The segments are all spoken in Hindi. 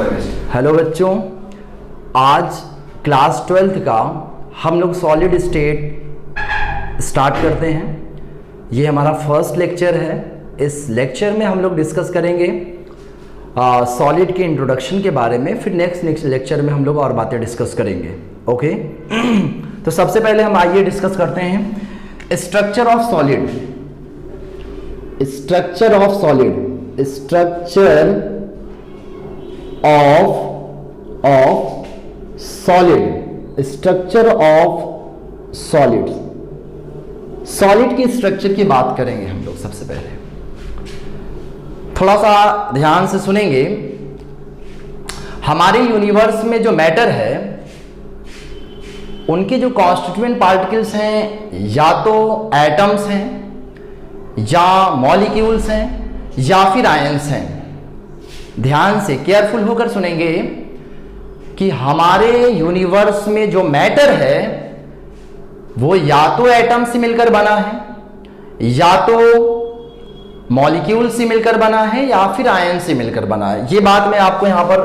हेलो बच्चों, आज क्लास 12th का हम लोग सॉलिड स्टेट स्टार्ट करते हैं। ये हमारा फर्स्ट लेक्चर है। इस लेक्चर में हम लोग डिस्कस करेंगे सॉलिड के इंट्रोडक्शन के बारे में। फिर नेक्स्ट लेक्चर में हम लोग और बातें डिस्कस करेंगे। ओके तो सबसे पहले हम आइए डिस्कस करते हैं structure of solid. Structure of solid, structure of solid, structure of solid. Solid की स्ट्रक्चर की बात करेंगे हम लोग। सबसे पहले थोड़ा सा ध्यान से सुनेंगे। हमारे यूनिवर्स में जो मैटर है उनके जो कॉन्स्टिट्यूएंट पार्टिकल्स हैं या तो एटम्स हैं या मॉलिक्यूल्स हैं या फिर आयंस हैं। ध्यान से केयरफुल होकर सुनेंगे कि हमारे यूनिवर्स में जो मैटर है वो या तो एटम से मिलकर बना है या तो मॉलिक्यूल से मिलकर बना है या फिर आयन से मिलकर बना है। ये बात मैं आपको यहां पर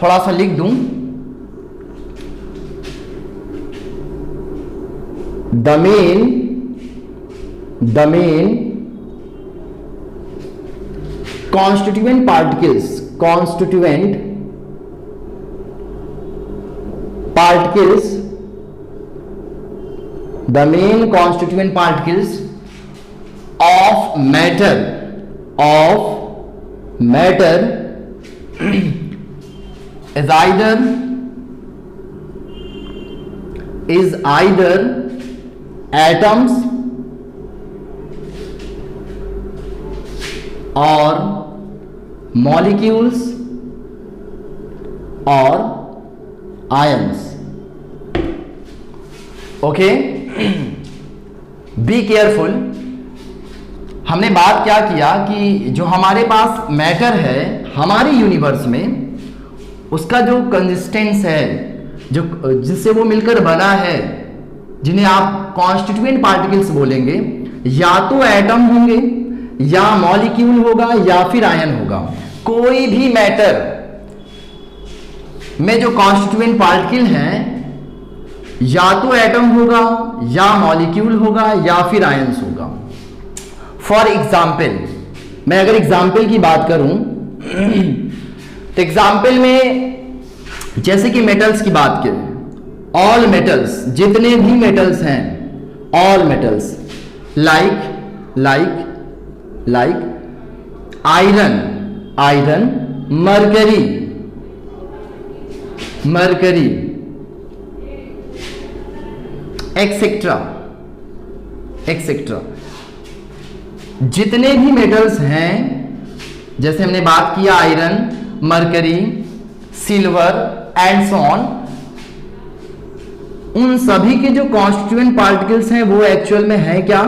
थोड़ा सा लिख दूं। The main constituent particles, the main constituent particles of matter is either atoms or molecules or ions. Okay, be careful. हमने बात क्या किया कि जो हमारे पास मैटर है हमारे यूनिवर्स में, उसका जो कंसिस्टेंस है, जो जिससे वो मिलकर बना है, जिन्हें आप कॉन्स्टिट्यूएंट पार्टिकल्स बोलेंगे, या तो एटम होंगे या मॉलिक्यूल होगा या फिर आयन होगा। कोई भी मैटर में जो कॉन्स्टिट्यूएंट पार्टिकल हैं या तो एटम होगा या मॉलिक्यूल होगा या फिर आयंस होगा। फॉर एग्जाम्पल, मैं अगर एग्जाम्पल की बात करूं तो एग्जाम्पल में जैसे कि मेटल्स की बात करें, ऑल मेटल्स, जितने भी मेटल्स हैं, all metals like iron, mercury etcetera. जितने भी मेटल्स हैं, जैसे हमने बात किया iron, mercury, silver and so on, उन सभी के जो कॉन्स्टिट्यूएंट पार्टिकल्स हैं वो एक्चुअल में है क्या?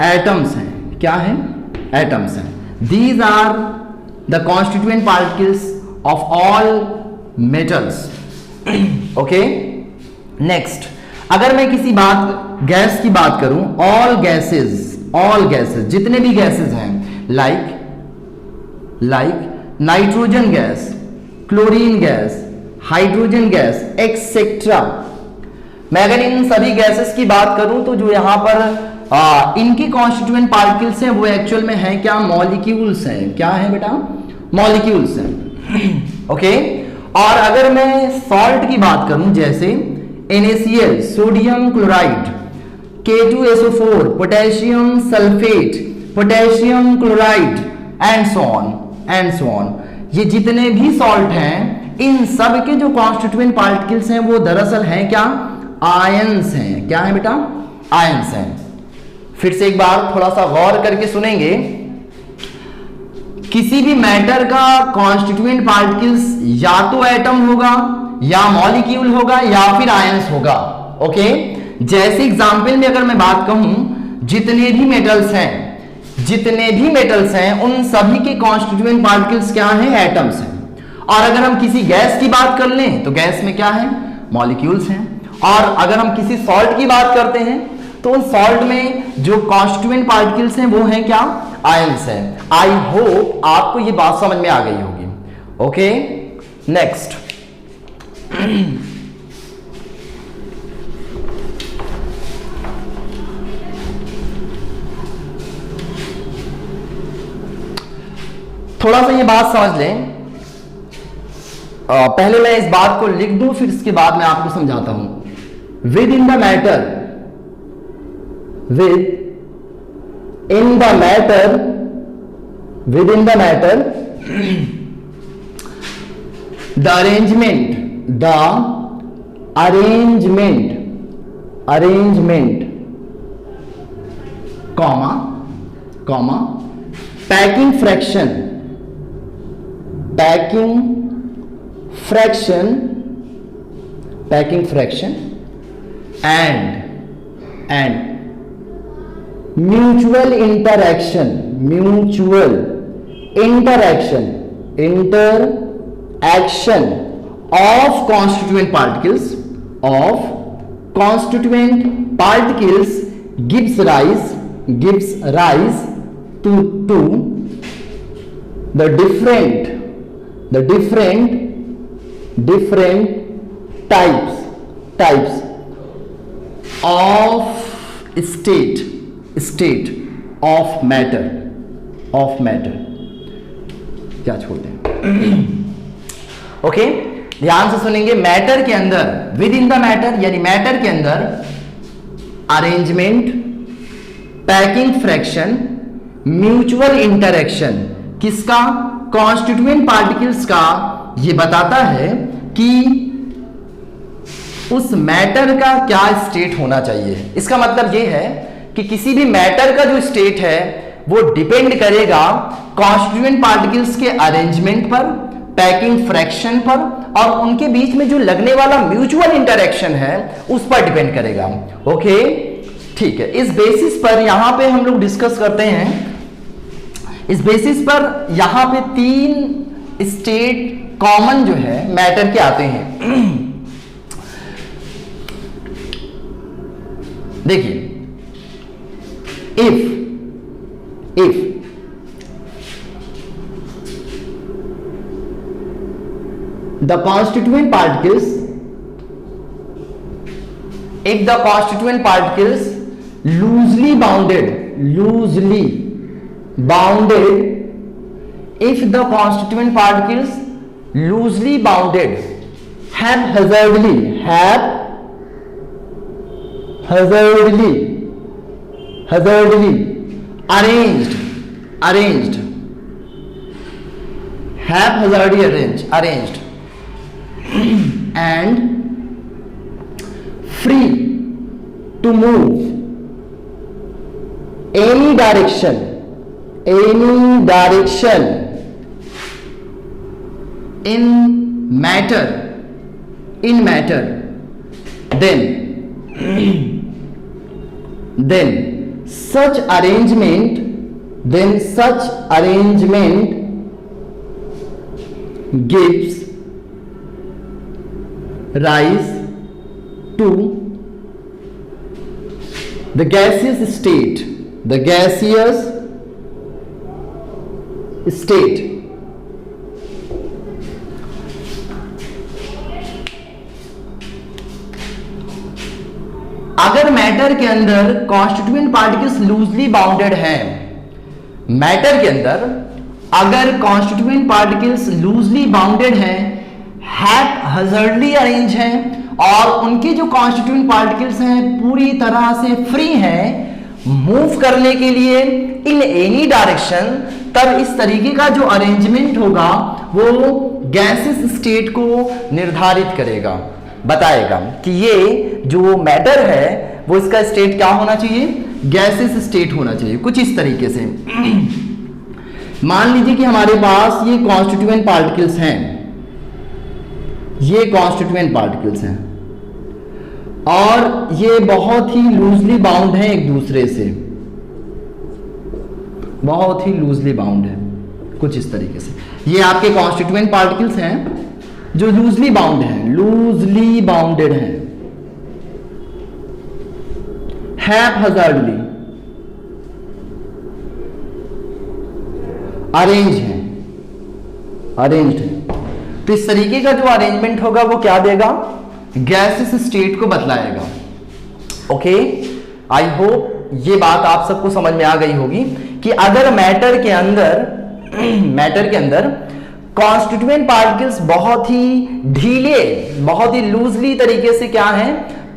एटम्स हैं। क्या है? एटम्स हैं। These are the constituent particles of all metals. Okay? Next, अगर मैं किसी गैस की बात करूं, all gases, जितने भी गैसेस हैं, like nitrogen gas, chlorine gas, hydrogen gas etcetera. मैं अगर इन सभी गैसेस की बात करूं तो जो यहां पर इनकी कॉन्स्टिट्यूएंट पार्टिकल्स हैं वो एक्चुअल में है क्या? मॉलिक्यूल्स हैं। क्या है बेटा? मॉलिक्यूल्स हैं। ओके, और अगर मैं सॉल्ट की बात करूं, जैसे NaCl, sodium chloride, K2SO4, potassium sulphate, potassium chloride and so on, ये जितने भी सॉल्ट हैं, इन सब के जो कॉन्स्टिट्यूएंट पार्टिकल्स हैं वो दरअसल हैं क्या? आयंस हैं। क्या है बेटा? आयंस हैं। फिर से एक बार थोड़ा सा गौर करके सुनेंगे। किसी भी मैटर का कॉन्स्टिट्यूएंट पार्टिकल्स या तो एटम होगा या मॉलिक्यूल होगा या फिर आयंस होगा। ओके, जैसे एग्जांपल में अगर मैं बात कहूं, जितने भी मेटल्स हैं उन सभी के कॉन्स्टिट्यूएंट पार्टिकल्स क्या हैं? एटम्स हैं। और अगर हम किसी गैस की बात कर लें तो गैस में क्या है? मॉलिक्यूल्स हैं। और अगर हम किसी सॉल्ट की बात करते हैं तो उन सॉल्ट में जो कॉन्स्टिट्यूएंट पार्टिकल्स हैं वो हैं क्या? आयंस हैं। आई होप आपको ये बात समझ में आ गई होगी। ओके, नेक्स्ट, थोड़ा सा ये बात समझ लें। पहले मैं इस बात को लिख दूं, फिर इसके बाद मैं आपको समझाता हूं। With in the matter, with in the matter, with in the matter, the arrangement, the arrangement, arrangement, comma comma, packing fraction, packing fraction, packing fraction, and mutual interaction, mutual interaction, interaction of constituent particles, of constituent particles gives rise to the different types of state of matter, क्या छोड़ते हैं? ओके, ध्यान से सुनेंगे। मैटर के अंदर, विद इन द मैटर यानी मैटर के अंदर arrangement, packing fraction, mutual interaction, किसका? कॉन्स्टिट्यूएंट पार्टिकल्स का। ये बताता है कि उस मैटर का क्या स्टेट होना चाहिए। इसका मतलब ये है कि किसी भी मैटर का जो स्टेट है वो डिपेंड करेगा कॉन्स्टिट्यूएंट पार्टिकल्स के अरेंजमेंट पर, पैकिंग फ्रैक्शन पर, और उनके बीच में जो लगने वाला म्यूचुअल इंटरैक्शन है उस पर डिपेंड करेगा। ओके, ठीक है। इस बेसिस पर यहां पे हम लोग डिस्कस करते हैं। इस बेसिस पर यहां पे 3 स्टेट कॉमन जो है मैटर के आते हैं। देखिए, if the constituent particles, if the constituent particles loosely bounded, if the constituent particles loosely bounded, haphazardly arranged, haphazardly arranged and free to move any direction in matter, then such arrangement gives rise to the gaseous state, अगर मैटर के अंदर कॉन्स्टिट्यूएंट पार्टिकल्स लूजली बाउंडेड हैं, मैटर के अंदर अगर कॉन्स्टिट्यूएंट पार्टिकल्स लूजली बाउंडेड हैं, हैपहैज़र्डली अरेंज हैं, और उनके जो कॉन्स्टिट्यूएंट पार्टिकल्स हैं पूरी तरह से फ्री हैं मूव करने के लिए इन एनी डायरेक्शन, तब इस तरीके का जो अरेंजमेंट होगा वो गैसेस स्टेट को निर्धारित करेगा, बताएगा कि ये जो मैटर है वो इसका स्टेट क्या होना चाहिए? गैसेस स्टेट होना चाहिए। कुछ इस तरीके से मान लीजिए कि हमारे पास ये कॉन्स्टिट्यूएंट पार्टिकल्स हैं, ये कॉन्स्टिट्यूएंट पार्टिकल्स हैं और ये बहुत ही लूजली बाउंड हैं एक दूसरे से, बहुत ही लूजली बाउंड है। कुछ इस तरीके से ये आपके कॉन्स्टिट्यूएंट पार्टिकल्स हैं जो लूजली बाउंड हैं, लूजली बाउंडेड हैं, हैपहैज़र्डली अरेंज्ड है। तो इस तरीके का जो अरेंजमेंट होगा वो क्या देगा, गैसेस स्टेट को बतलाएगा। ओके, आई होप ये बात आप सबको समझ में आ गई होगी कि अगर मैटर के अंदर कॉन्स्टिट्यूएंट पार्टिकल्स बहुत ही ढीले, बहुत ही लूजली तरीके से क्या है,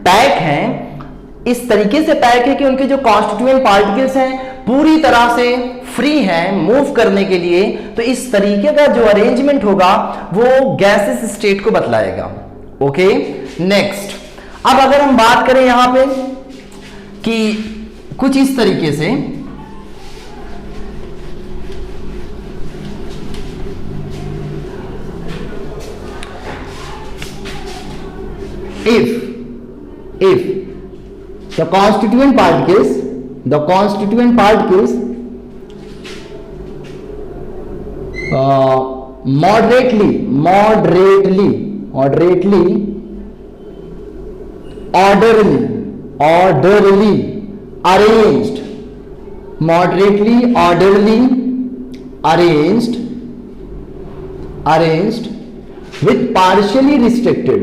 पैक हैं, इस तरीके से पैक है कि उनके जो कॉन्स्टिट्यूएंट पार्टिकल्स हैं पूरी तरह से फ्री हैं मूव करने के लिए, तो इस तरीके का जो अरेंजमेंट होगा वो गैसेस स्टेट को बतलाएगा। ओके, नेक्स्ट, अब अगर हम बात करें यहां पे कि कुछ इस तरीके से, if the constituent particles moderately orderly arranged with partially restricted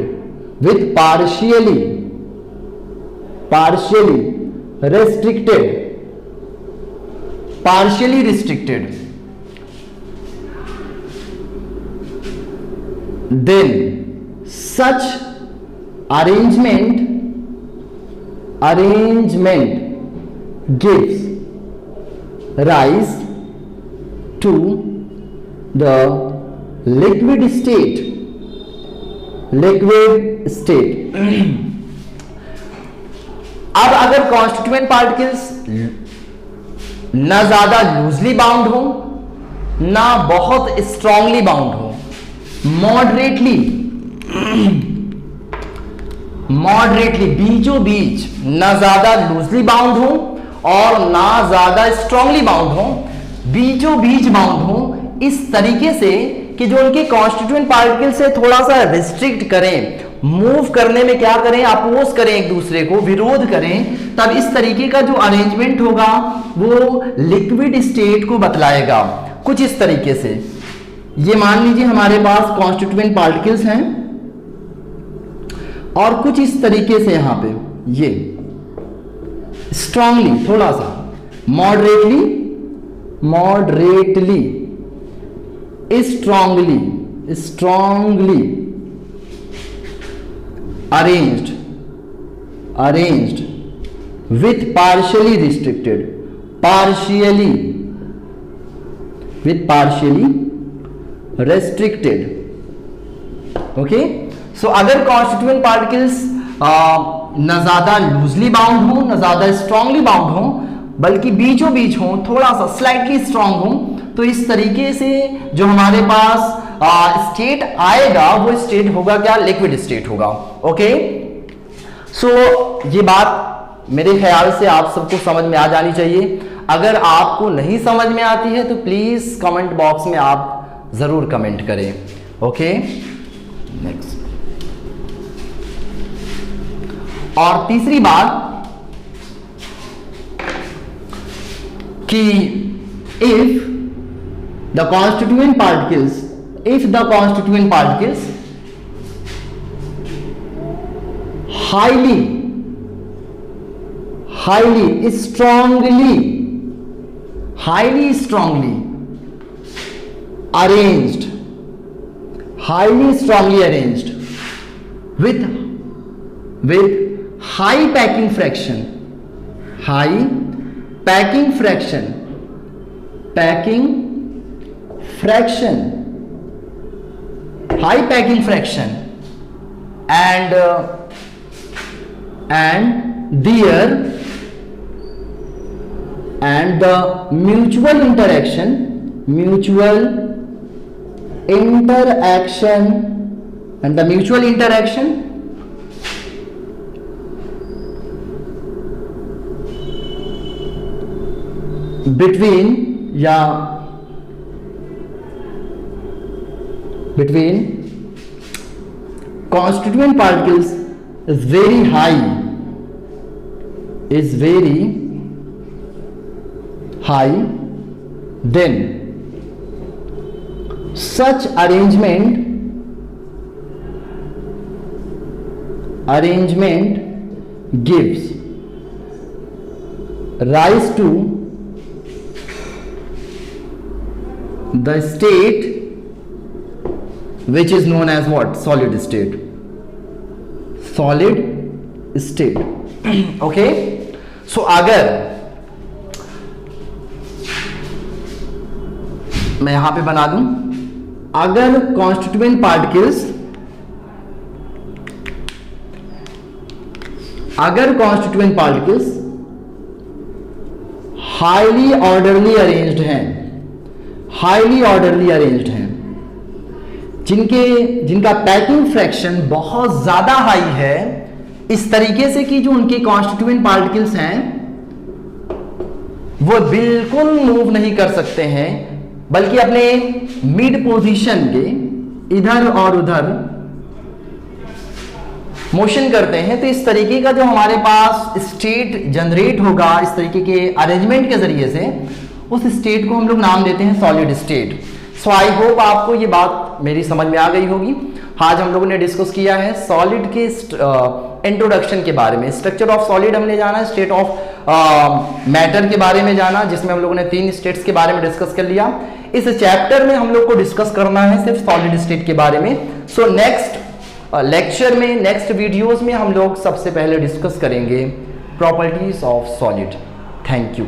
then such arrangement gives rise to the liquid state अब अगर कॉन्स्टिट्यूएंट पार्टिकल्स ना ज्यादा लूजली बाउंड हो ना बहुत स्ट्रांगली बाउंड हो, मॉडरेटली बीचों बीच, ना ज्यादा लूजली बाउंड हो और ना ज्यादा स्ट्रांगली बाउंड हो, बीचों बीच बाउंड हो, इस तरीके से कि जो उनके कॉन्स्टिट्यूएंट पार्टिकल से थोड़ा सा रिस्ट्रिक्ट करें, मूव करने में क्या करें, अपोज करें, एक दूसरे को विरोध करें, तब इस तरीके का जो अरेंजमेंट होगा वो लिक्विड स्टेट को बतलाएगा। कुछ इस तरीके से, ये मान लीजिए हमारे पास कॉन्स्टिट्यूएंट पार्टिकल्स हैं और कुछ इस तरीके से यहां पे ये स्ट्रांगली, थोड़ा सा moderately strongly arranged with partially restricted okay. So अगर कॉन्स्टिट्यूएंट पार्टिकल्स न ज्यादा लूजली बाउंड हो ना ज्यादा स्ट्रांगली बाउंड हो, बल्कि बीचों बीच हो, थोड़ा सा स्लाइटली स्ट्रांग हो, तो इस तरीके से जो हमारे पास स्टेट आएगा वो स्टेट होगा क्या, लिक्विड स्टेट होगा। ओके, सो ये बात मेरे ख्याल से आप सबको समझ में आ जानी चाहिए। अगर आपको नहीं समझ में आती है तो प्लीज कमेंट बॉक्स में आप जरूर कमेंट करें। ओके, नेक्स्ट, और तीसरी बात कि if the constituent particles highly strongly arranged with high packing fraction and the mutual interaction between constituent particles is very high, then such arrangement arrangement gives rise to the state which is known as what? Solid state. Solid state. Okay? So अगर मैं यहां पे बना दूं, अगर constituent particles highly orderly arranged हैं, जिनका पैकिंग फ्रैक्शन बहुत ज्यादा हाई है, इस तरीके से कि जो उनके कॉन्स्टिट्यूएंट पार्टिकल्स हैं वो बिल्कुल मूव नहीं कर सकते हैं, बल्कि अपने मिड पोजीशन के इधर और उधर मोशन करते हैं। तो इस तरीके का जो हमारे पास स्टेट जनरेट होगा, इस तरीके के अरेंजमेंट के जरिए से, उस स्टेट को हम लोग नाम देते हैं solid state. So I hope आपको ये बात मेरी समझ में आ गई होगी। आज हम लोगों ने डिस्कस किया है सॉलिड के इंट्रोडक्शन के बारे में। स्ट्रक्चर ऑफ सॉलिड हमने जाना, स्टेट ऑफ मैटर के बारे में जाना, जिसमें हम लोगों ने 3 स्टेट्स के बारे में डिस्कस कर लिया। इस चैप्टर में हम लोग को डिस्कस करना है सिर्फ सॉलिड स्टेट के बारे में। सो नेक्स्ट लेक्चर में, नेक्स्ट वीडियोस में हम लोग सबसे पहले डिस्कस करेंगे properties of solid. Thank you.